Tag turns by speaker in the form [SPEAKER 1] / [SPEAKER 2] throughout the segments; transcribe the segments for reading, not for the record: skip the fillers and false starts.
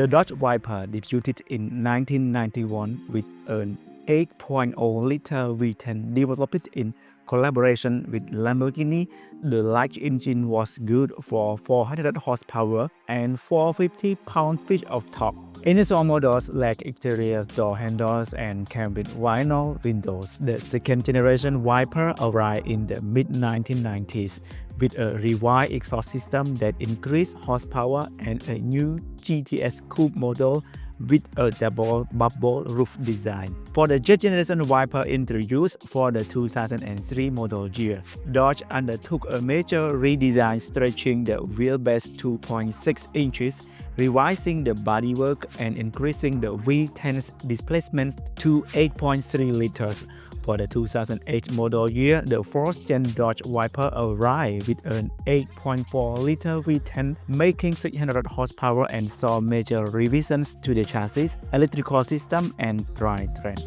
[SPEAKER 1] The Dodge Viper debuted in 1991 with an 8.0-liter V10 developed in collaboration with Lamborghini. The large engine was good for 400 horsepower and 450 pound-feet of torque. Initial models lacked exterior door handles and came with vinyl windows. The second-generation Viper arrived in the mid-1990s with a revised exhaust system that increased horsepower and a new GTS coupe model with a double bubble roof design. For the third generation Viper introduced for the 2003 model year, Dodge undertook a major redesign, stretching the wheelbase 2.6 inches, revising the bodywork and increasing the V10's displacement to 8.3 liters. For the 2008 model year, the fourth-gen Dodge Viper arrived with an 8.4-liter V10, making 600 horsepower and saw major revisions to the chassis, electrical system, and drivetrain.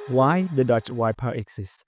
[SPEAKER 1] Why the Dodge Viper exists?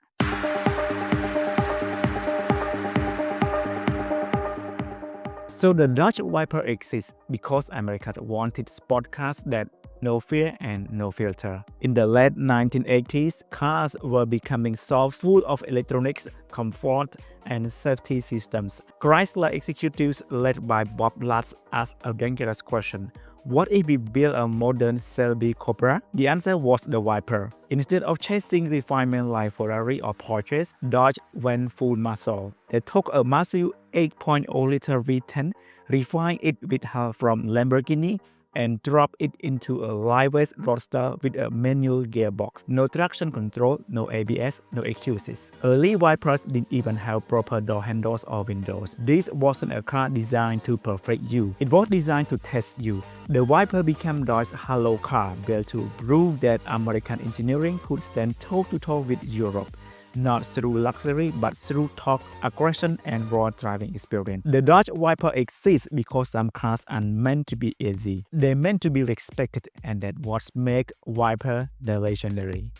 [SPEAKER 1] So the Dodge Viper exists because America wanted sport cars that no fear and no filter. In the late 1980s, cars were becoming soft, full of electronics, comfort, and safety systems. Chrysler executives led by Bob Lutz asked a dangerous question. What if we build a modern Shelby Cobra? The answer was the Viper. Instead of chasing refinement like Ferrari or Porsche, Dodge went full muscle. They took a massive 8.0-liter V10, refined it with help from Lamborghini, and dropped it into a lightweight roadster with a manual gearbox. No traction control, no ABS, no excuses. Early Vipers didn't even have proper door handles or windows. This wasn't a car designed to perfect you. It was designed to test you. The Viper became Dodge's halo car, built to prove that American engineering could stand toe-to-toe with Europe. Not through luxury, but through torque, aggression, and raw driving experience. The Dodge Viper exists because some cars are meant to be easy. They're meant to be respected, and that's what makes Viper the legendary.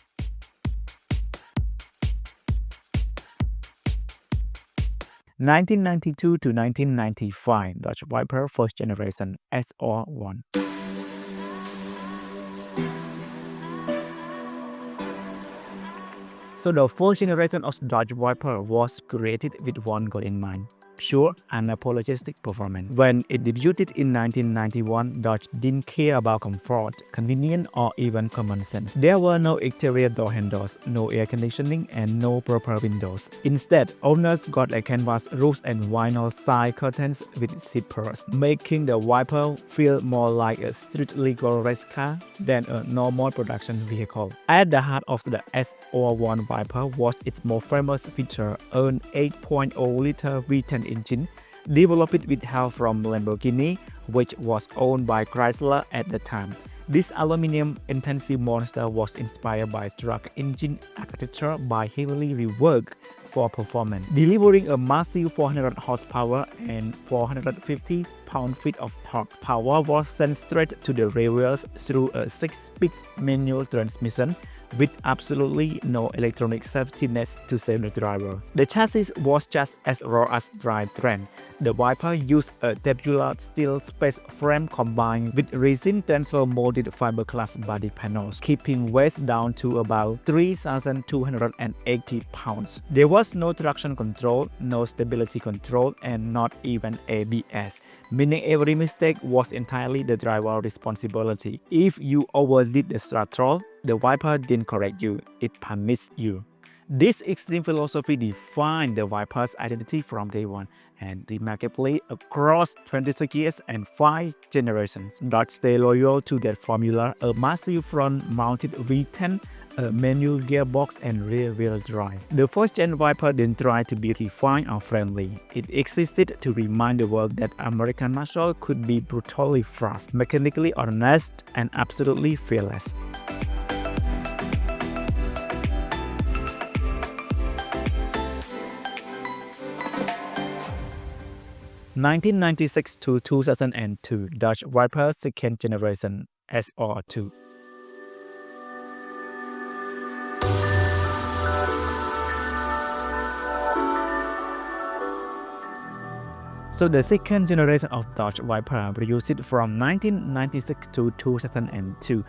[SPEAKER 1] (1992 to 1995) Dodge Viper first generation SR1. So the first generation of Dodge Viper was created with one goal in mind: pure, unapologetic performance. When it debuted in 1991, Dodge didn't care about comfort, convenience, or even common sense. There were no exterior door handles, no air conditioning, and no proper windows. Instead, owners got a canvas roof and vinyl side curtains with zippers, making the Viper feel more like a street-legal race car than a normal production vehicle. At the heart of the SR1 Viper was its most famous feature, an 8.0-liter V10 engine, developed with help from Lamborghini, which was owned by Chrysler at the time. This aluminum-intensive monster was inspired by truck engine architecture by heavily reworked for performance, delivering a massive 400 horsepower and 450 pound-feet of torque. Power was sent straight to the rear wheels through a 6-speed manual transmission with absolutely no electronic safety nets to save the driver. The chassis was just as raw as drivetrain. The Viper used a tubular steel space frame combined with resin transfer molded fiberglass body panels, keeping weight down to about 3,280 pounds. There was no traction control, no stability control, and not even ABS, meaning every mistake was entirely the driver's responsibility. If you overdid the throttle, the Viper didn't correct you, it punished you. This extreme philosophy defined the Viper's identity from day one, and remarkably, across 26 years and 5 generations, Dodge stayed loyal to that formula: a massive front-mounted V10, a manual gearbox, and rear-wheel drive. The first-gen Viper didn't try to be refined or friendly. It existed to remind the world that American muscle could be brutally fast, mechanically honest, and absolutely fearless. 1996 to 2002 Dodge Viper second generation SR2. So the second generation of Dodge Viper, produced from 1996 to 2002,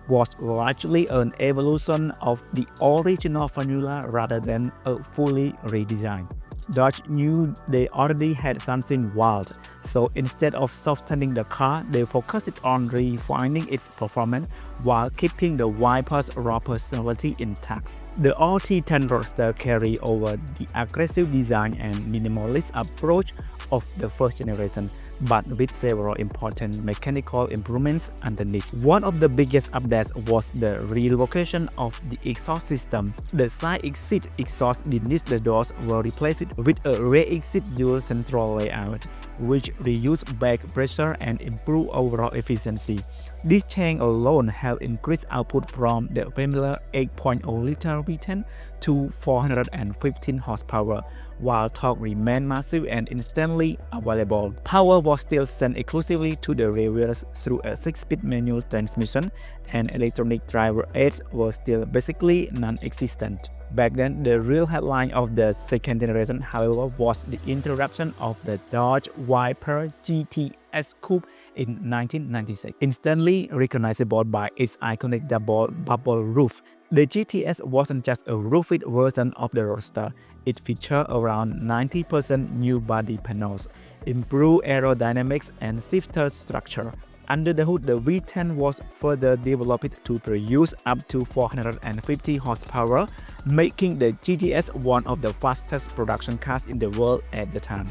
[SPEAKER 1] was largely an evolution of the original formula rather than a fully redesigned. Dodge knew they already had something wild, so instead of softening the car, they focused on refining its performance while keeping the Viper's raw personality intact. The V10 roadster carried over the aggressive design and minimalist approach of the first generation, but with several important mechanical improvements underneath. One of the biggest updates was the relocation of the exhaust system. The side exit exhaust beneath the doors were replaced with a rear exit dual central layout, which reduced back pressure and improved overall efficiency. This change alone helped increase output from the familiar 8.0-liter V10 to 415 horsepower, while torque remained massive and instantly available. Power was still sent exclusively to the rear wheels through a 6-speed manual transmission, and electronic driver aids were still basically non-existent. Back then, the real headline of the second generation, however, was the introduction of the Dodge Viper GTS Coupe in 1996. Instantly recognizable by its iconic double bubble roof, the GTS wasn't just a roofed version of the Roadster. It featured around 90% new body panels, improved aerodynamics, and shifter structure. Under the hood, the V10 was further developed to produce up to 450 horsepower, making the GTS one of the fastest production cars in the world at the time.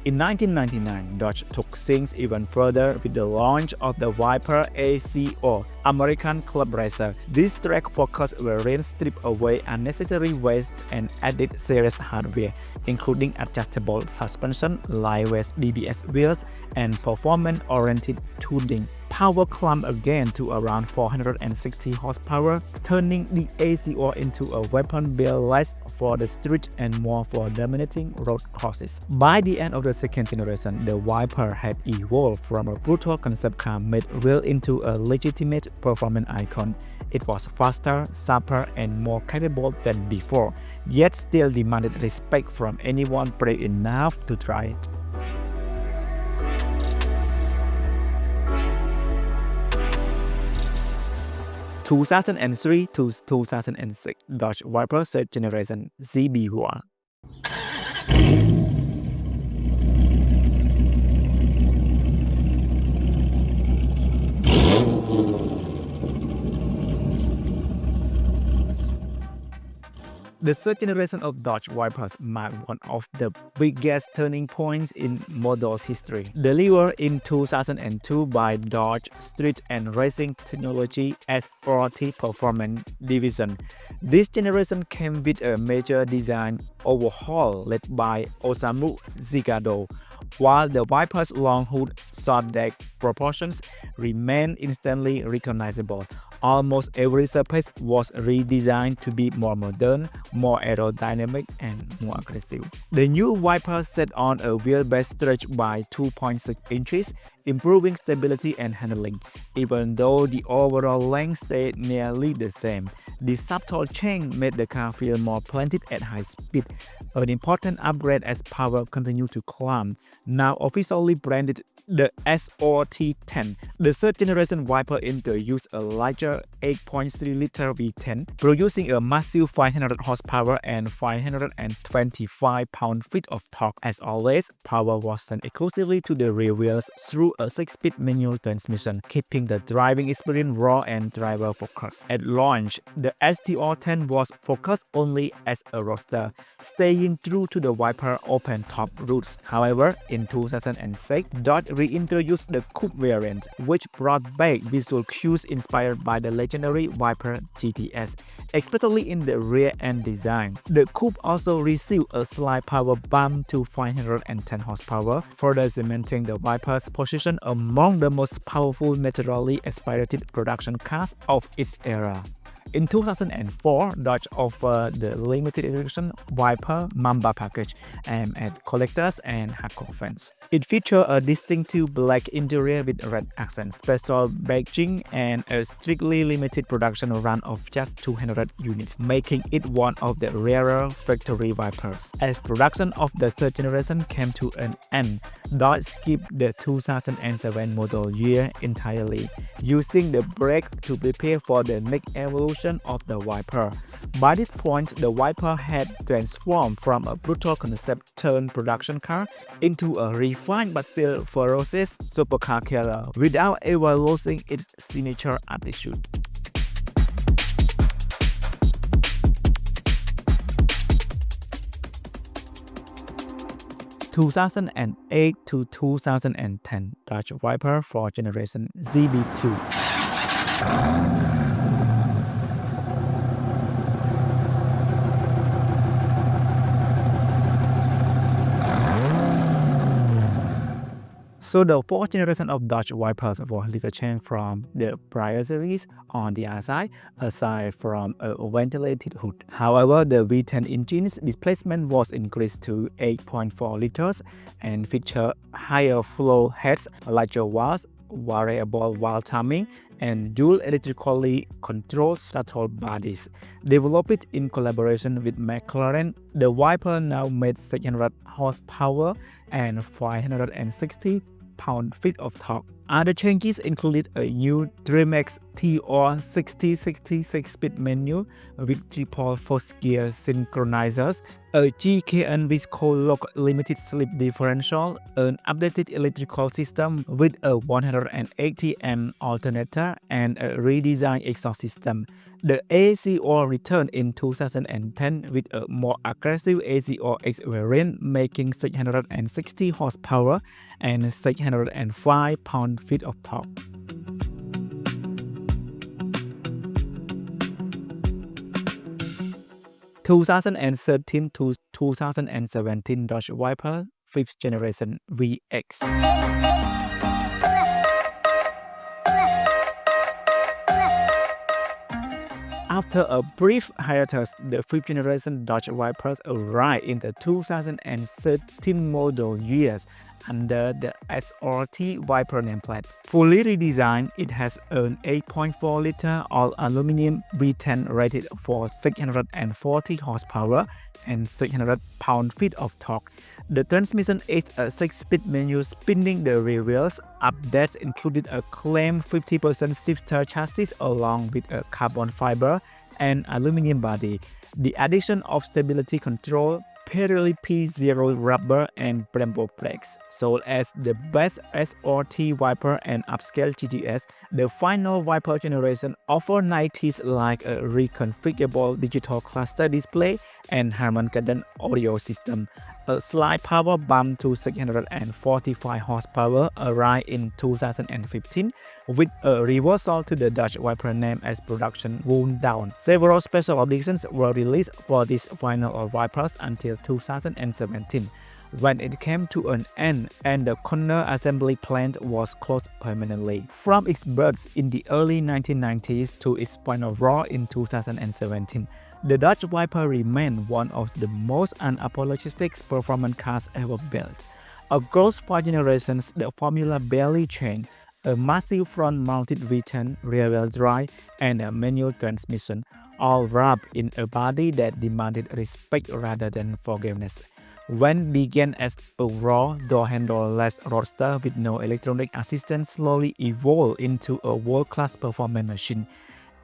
[SPEAKER 1] In 1999, Dodge took things even further with the launch of the Viper ACR, American Club Racer. This track-focused variant stripped away unnecessary waste and added serious hardware, including adjustable suspension, lightweight DBS wheels, and performance-oriented tuning. Power climbed again to around 460 horsepower, turning the ACR into a weapon built less for the street and more for dominating road courses. By the end of the second generation, the Viper had evolved from a brutal concept car made real into a legitimate performance icon. It was faster, sharper, and more capable than before, yet still demanded respect from anyone brave enough to try it. 2003 to 2006 Dodge Viper third generation ZB1. The third generation of Dodge Vipers marked one of the biggest turning points in model's history. Delivered in 2002 by Dodge Street and Racing Technology S40 Performance Division, this generation came with a major design overhaul led by Osamu Zigado. While the Viper's long hood, short deck proportions remained instantly recognizable, almost every surface was redesigned to be more modern, more aerodynamic, and more aggressive. The new Viper set on a wheelbase stretched by 2.6 inches, improving stability and handling. Even though the overall length stayed nearly the same, the subtle change made the car feel more planted at high speed, an important upgrade as power continued to climb. Now officially branded the SRT10, the third generation Viper introduced a larger 8.3-liter V10, producing a massive 500 horsepower and 525 pound-feet of torque. As always, power was sent exclusively to the rear wheels through a 6-speed manual transmission, keeping the driving experience raw and driver-focused. At launch, the STR10 was focused only as a roadster, staying true to the Viper open-top roots. However, in 2006, Dodge reintroduced the coupe variant, which brought back visual cues inspired by the legendary Viper GTS, especially in the rear end design. The coupe also received a slight power bump to 510 horsepower, further cementing the Viper's position among the most powerful naturally aspirated production cars of its era. In 2004, Dodge offered the limited edition Viper Mamba package aimed at collectors and hardcore fans. It featured a distinctive black interior with red accents, special badging, and a strictly limited production run of just 200 units, making it one of the rarer factory Vipers. As production of the third generation came to an end, Dodge skipped the 2007 model year entirely, using the break to prepare for the next evolution of the Viper. By this point, the Viper had transformed from a brutal concept-turned production car into a refined but still ferocious supercar killer, without ever losing its signature attitude. 2008 to 2010 Dodge Viper for generation ZB2. So the fourth generation of Dodge Vipers was little change from the prior series on the outside, aside from a ventilated hood. However, the V10 engine's displacement was increased to 8.4 liters and featured higher flow heads, larger valves, variable valve timing, and dual electrically controlled throttle bodies. Developed in collaboration with McLaren, the Viper now made 600 horsepower and 560 pound-feet of torque. Other changes included a new DreamX TR 6066 speed menu with triple force-gear synchronizers, a GKN Visco-lock limited slip differential, an updated electrical system with a 180 amp alternator, and a redesigned exhaust system. The ACR returned in 2010 with a more aggressive ACR-X variant, making 660 horsepower and 605 pound-feet of torque. 2013 to 2017 Dodge Viper 5th generation VX. After a brief hiatus, the 5th generation Dodge Vipers arrived in the 2013 model years under the SRT Viper nameplate. Fully redesigned, it has an 8.4-liter all-aluminum V10 rated for 640 horsepower and 600 pound-feet of torque. The transmission is a 6-speed manual spinning the rear wheels. Updates included a claimed 50% shifter chassis along with a carbon fiber and aluminum body. The addition of stability control, Pirelli P0 rubber and Brembo brakes. Sold as the best SRT Viper and upscale GTS, the final Viper generation offers niceties like a reconfigurable digital cluster display and Harman Kardon audio system. A slight power bump to 645 horsepower arrived in 2015 with a reversal to the Dodge Viper name as production wound down. Several special editions were released for this final Vipers until 2017, when it came to an end and the corner assembly plant was closed permanently. From its birth in the early 1990s to its final draw in 2017, the Dodge Viper remained one of the most unapologetic performance cars ever built. Across 5 generations, the formula barely changed: a massive front-mounted V10, rear-wheel drive, and a manual transmission, all wrapped in a body that demanded respect rather than forgiveness. When began as a raw, door-handle-less roadster with no electronic assistance, slowly evolved into a world-class performance machine.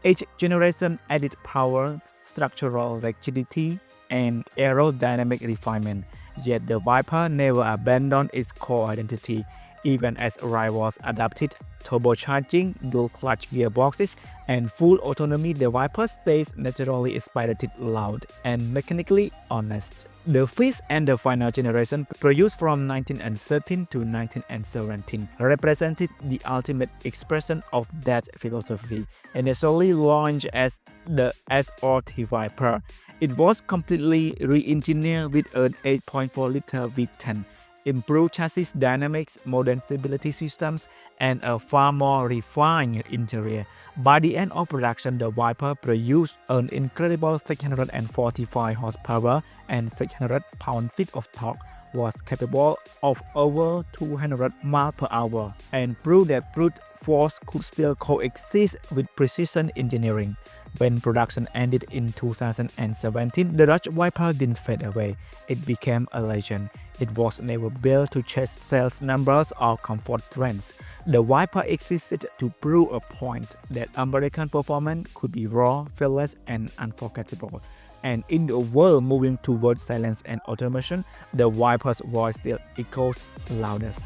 [SPEAKER 1] Each generation added power, structural rigidity, and aerodynamic refinement, yet the Viper never abandoned its core identity. Even as rivals adapted turbocharging, dual-clutch gearboxes, and full autonomy, the Viper stays naturally spirited, loud, and mechanically honest. The 5th and the final generation, produced from 1913 to 1917, represented the ultimate expression of that philosophy. Initially launched as the SRT Viper, it was completely re-engineered with an 8.4-liter V10, improved chassis dynamics, modern stability systems, and a far more refined interior. By the end of production, the Viper produced an incredible 645 horsepower and 600 pound-feet of torque, was capable of over 200 miles per hour, and proved that brute force could still coexist with precision engineering. When production ended in 2017, the Dodge Viper didn't fade away. It became a legend. It was never built to chase sales numbers or comfort trends. The Viper existed to prove a point that American performance could be raw, fearless, and unforgettable. And in the world moving towards silence and automation, the Viper's voice still echoes loudest.